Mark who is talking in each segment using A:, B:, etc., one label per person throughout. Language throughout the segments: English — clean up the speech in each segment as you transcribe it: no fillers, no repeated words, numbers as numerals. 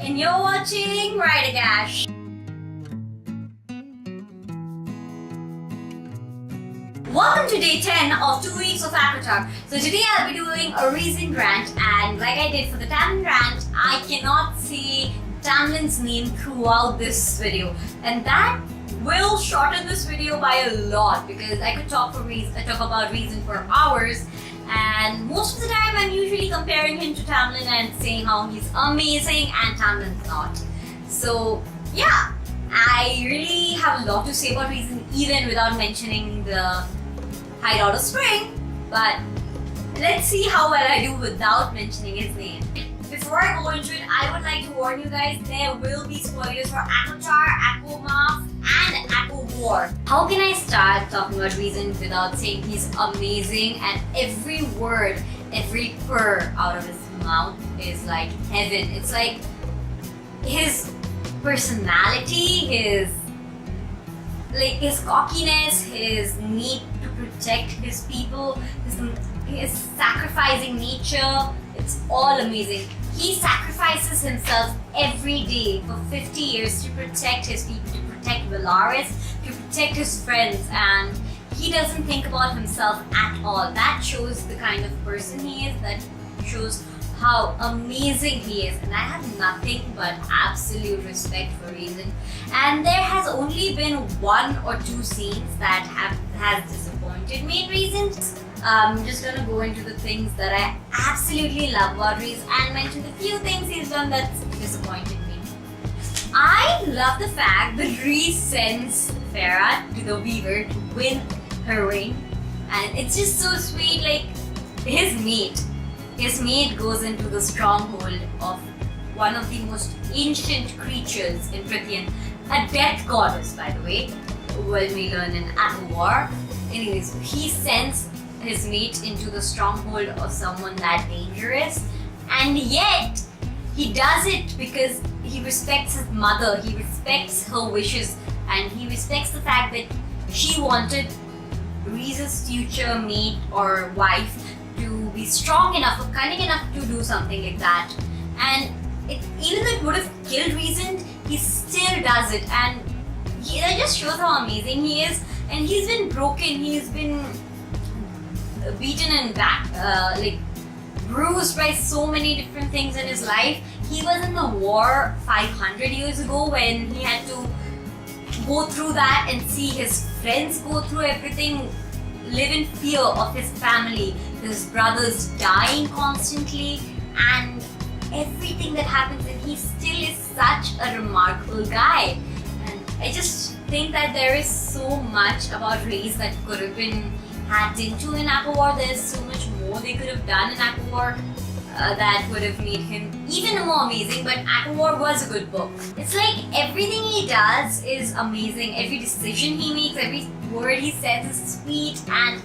A: and you're watching WriterGAsh. Welcome to day 10 of 2 weeks of ACOTAR. So today I'll be doing a Rhysand Rant, and like I did for the Tamlin Rant, I cannot say Tamlin's name throughout this video, and that will shorten this video by a lot because I could talk about Rhysand for hours, and most of the time I'm usually comparing him to Tamlin and saying how he's amazing and Tamlin's not. So yeah, I really have a lot to say about Rhysand even without mentioning the Hideout of Spring, but let's see how well I do without mentioning his name. Before I go into it, I would like to warn you guys, there will be spoilers for ACOTAR, ACOMAF and ACOWAR. How can I start talking about Rhysand without saying he's amazing, and every word, every purr out of his mouth is like heaven. It's like his personality, his cockiness, his need to protect his people, his sacrificing nature, it's all amazing. He sacrifices himself every day for 50 years to protect his people, to protect Valaris, to protect his friends, and he doesn't think about himself at all. That shows the kind of person he is, that shows how amazing he is, and I have nothing but absolute respect for Rhysand. And there has only been 1 or 2 scenes that has disappointed me in Rhysand. I'm just gonna go into the things that I absolutely love about Rhys and mention the few things he's done that's disappointed me. I love the fact that Rhys sends Farah to the Weaver to win her ring, and it's just so sweet. Like his mate goes into the stronghold of one of the most ancient creatures in Prithian, a death goddess, by the way, when we learn in ACOWAR. Anyways, he sends his mate into the stronghold of someone that dangerous, and yet he does it because he respects his mother, he respects her wishes, and he respects the fact that she wanted Rhys's future mate or wife to be strong enough or cunning enough to do something like that. And even though it would have killed Rhysand, he still does it, and that just shows how amazing he is. And he's been broken, he's been beaten and bruised by so many different things in his life. He was in the war 500 years ago when he had to go through that and see his friends go through everything, live in fear of his family, his brothers dying constantly, and everything that happens, and he still is such a remarkable guy. And I just think that there is so much about Rhys that could have been hacked into in ACOWAR. There's so much more they could have done in ACOWAR that would have made him even more amazing, but ACOWAR was a good book. It's like everything he does is amazing. Every decision he makes, every word he says is sweet, and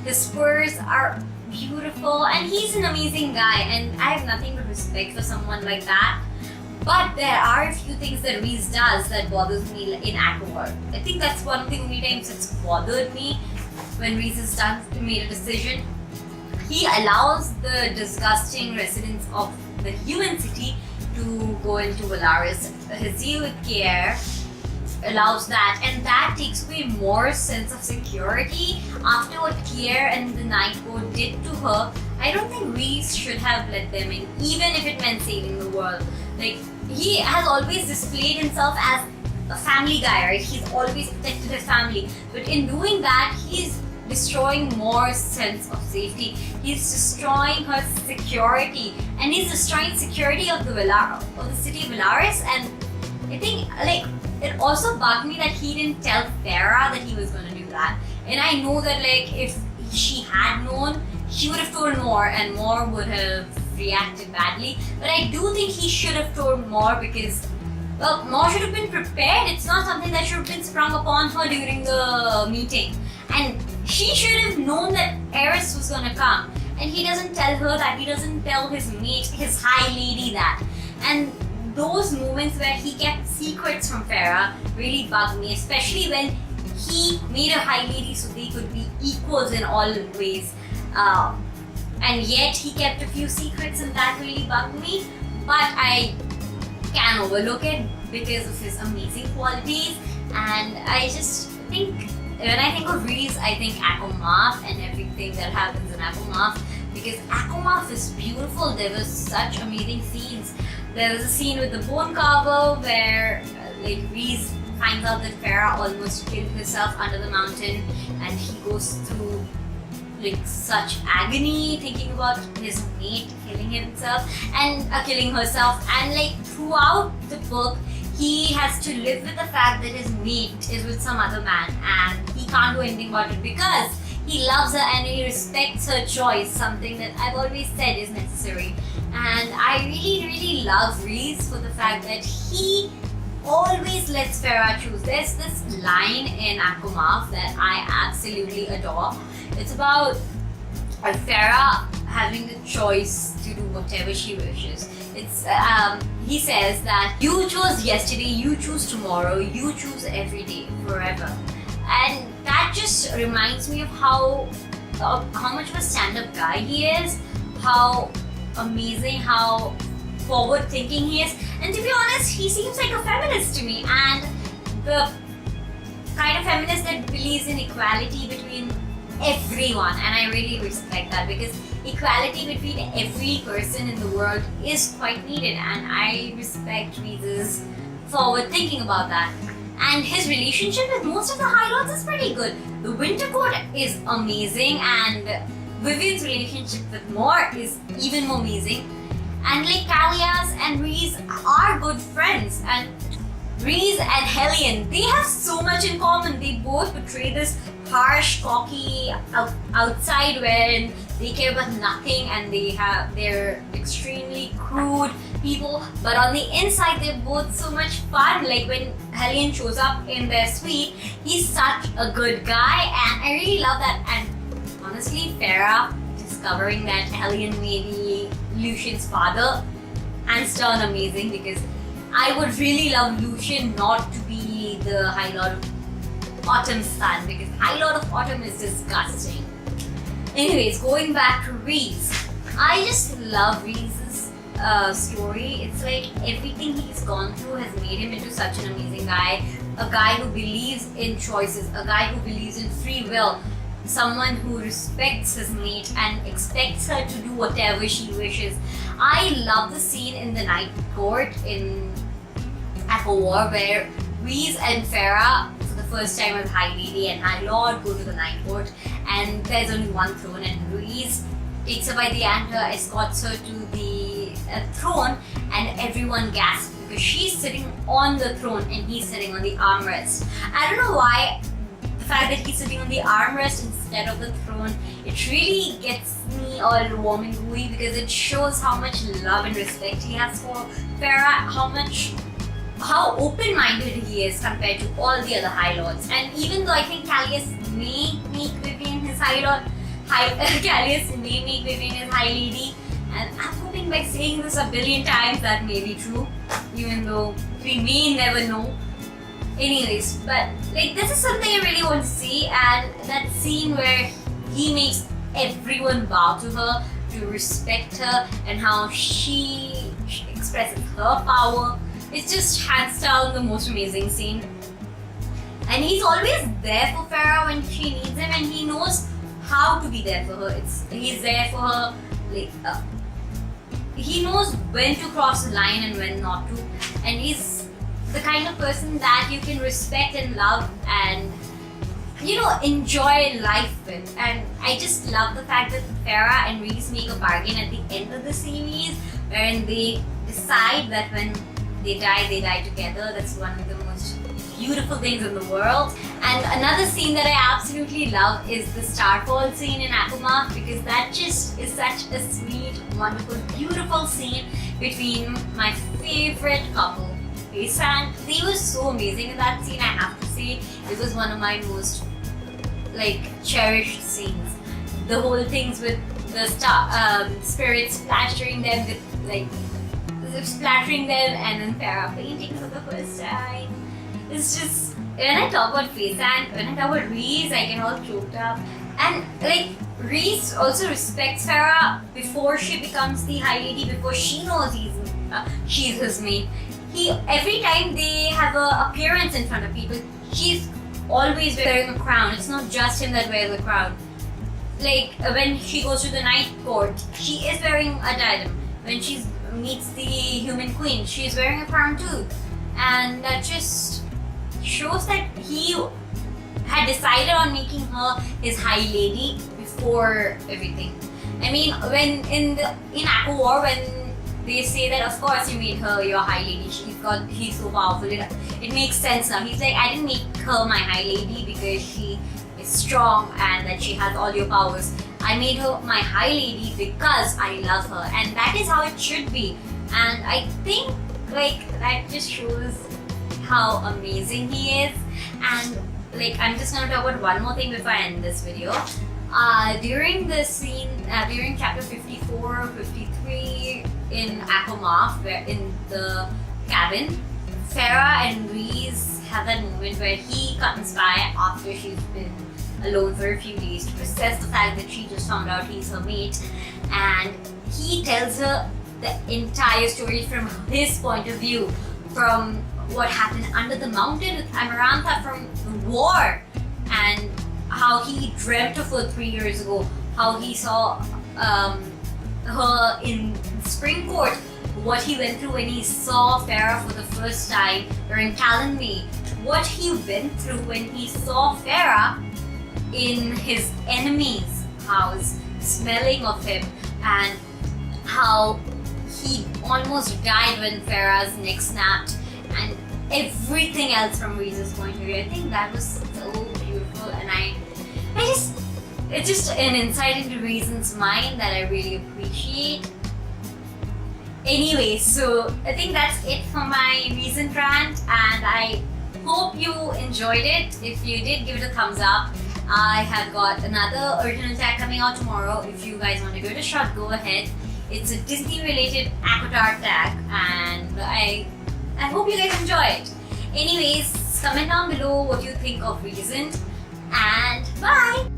A: his spurs are beautiful, and he's an amazing guy, and I have nothing but respect for someone like that. But there are a few things that Rhys does that bothers me in ACOWAR. I think that's one of the only times it's bothered me, when Rhys has made a decision. He allows the disgusting residents of the human city to go into Valaris. His zeal with care allows that, and that takes away more sense of security. After what Kier and the Night Court did to her, I don't think Rhys should have let them in, even if it meant saving the world. Like, he has always displayed himself as a family guy, right? He's always protected his family, but in doing that, he's destroying more sense of safety. He's destroying her security, and he's destroying security of the city of Valaris. And I think it also bugged me that he didn't tell Farah that he was going to do that. And I know that if she had known, she would have told more, and more would have reacted badly. But I do think he should have told more, because more should have been prepared. It's not something that should have been sprung upon her during the meeting. And she should have known that Eris was gonna come. And he doesn't tell her that, he doesn't tell his mate, his high lady that. And those moments where he kept secrets from Farah really bugged me, especially when he made a high lady so they could be equals in all ways. And yet he kept a few secrets, and that really bugged me. But I can overlook it because of his amazing qualities. And I just think, when I think of Rhys, I think ACOMAF and everything that happens in ACOMAF, because ACOMAF is beautiful. There was such amazing scenes. There was a scene with the bone carver where Rhys finds out that Farah almost killed herself under the mountain, and he goes through such agony thinking about his mate killing himself and killing herself. And throughout the book, he has to live with the fact that his mate is with some other man, and he can't do anything about it because he loves her and he respects her choice, something that I've always said is necessary. And I really love Rhys for the fact that he always lets Farah choose. There's this line in ACOMAF that I absolutely adore. It's about Farah having the choice to do whatever she wishes. He says that you chose yesterday, you choose tomorrow, you choose every day, forever. And that just reminds me of how much of a stand-up guy he is, how amazing, how forward-thinking he is. And to be honest, he seems like a feminist to me, and the kind of feminist that believes in equality between everyone. And I really respect that, because equality between every person in the world is quite needed, and I respect Rhys's forward thinking about that. And his relationship with most of the High Lords is pretty good. The Winter Court is amazing, and Vivian's relationship with Mor is even more amazing. And Kalias and Rhys are good friends, and Rhys and Hellion, they have so much in common. They both portray this harsh, cocky outside wherein they care about nothing, and they're extremely crude people, but on the inside they're both so much fun. When Hellion shows up in their suite, he's such a good guy, and I really love that. And honestly, Farah discovering that Hellion may be Lucian's father, hands down amazing, because I would really love Lucian not to be the High Lord of Autumn's son, because High Lord of Autumn is disgusting. Anyways, going back to Rhys, I just love Rhys's story. It's everything he's gone through has made him into such an amazing guy, a guy who believes in choices, a guy who believes in free will, someone who respects his mate and expects her to do whatever she wishes. I love the scene in the Night Court in ACOWAR where Rhys and Farah, for the first time as High Lady and High Lord, go to the Night Court, and there's only one throne, and Rhys takes her by the hand, escorts her to the throne, and everyone gasps because she's sitting on the throne and he's sitting on the armrest. I don't know why the fact that he's sitting on the armrest instead of the throne, it really gets me all warm and gooey, because it shows how much love and respect he has for Farah, how open-minded he is compared to all the other High Lords. And even though I think Callias may make Vivian his High Lord, Callias may make Vivian his High Lady, and I'm hoping by saying this a billion times that may be true, even though we may never know. Anyways, but this is something I really want to see, and that scene where he makes everyone bow to her, to respect her, and how she expresses her power. It's just hands down the most amazing scene. And he's always there for Farah when she needs him, and he knows how to be there for her. He's there for her. He knows when to cross the line and when not to. And he's the kind of person that you can respect and love and enjoy life with. And I just love the fact that Farah and Rhys make a bargain at the end of the series, wherein they decide that when they die together. That's one of the most beautiful things in the world. And another scene that I absolutely love is the Starfall scene in ACOMAF, because that just is such a sweet, wonderful, beautiful scene between my favorite couple, Rhysand. They were so amazing in that scene, I have to say. It was one of my most cherished scenes. The whole things with the spirits splattering them and then Farah painting for the first time. It's just, when I talk about Rhysand, when I talk about Rhys, I get all choked up. And Rhys also respects Farah before she becomes the High Lady, before she knows she's his mate. every time they have a appearance in front of people, she's always wearing a crown. It's not just him that wears a crown. Like when she goes to the Night Court, she is wearing a diadem. When she meets the Human Queen, she is wearing a crown too. And that just shows that he had decided on making her his High Lady before everything. I mean, when in ACOWAR, when they say that of course you made her your High Lady, he's so powerful, it makes sense now. He's like, I didn't make her my High Lady because she is strong and that she has all your powers. I made her my High Lady because I love her, and that is how it should be. And I think like that just shows how amazing he is. And like, I'm just gonna talk about one more thing before I end this video. During the scene, during chapter 54, 53 in ACOMAF, where in the cabin, Farah and Rhys have that moment where he comes by after she's been alone for a few days to process the fact that she just found out he's her mate, and he tells her the entire story from his point of view, from what happened under the mountain with Amarantha, from the war, and how he dreamt of her 3 years ago, how he saw her in Spring Court, what he went through when he saw Farah for the first time during Talon, what he went through when he saw Farah in his enemy's house, smelling of him, and how he almost died when Farah's neck snapped, and everything else from Rhys's point of view. I think that was so beautiful, and it's just an insight into Rhysand's mind that I really appreciate. Anyway, so I think that's it for my Rhysand rant, and I hope you enjoyed it. If you did, give it a thumbs up. I have got another original tag coming out tomorrow. If you guys want to give it a shot, go ahead. It's a Disney related ACOTAR tag, and I hope you guys enjoy it. Anyways, comment down below what you think of Rhysand, and bye!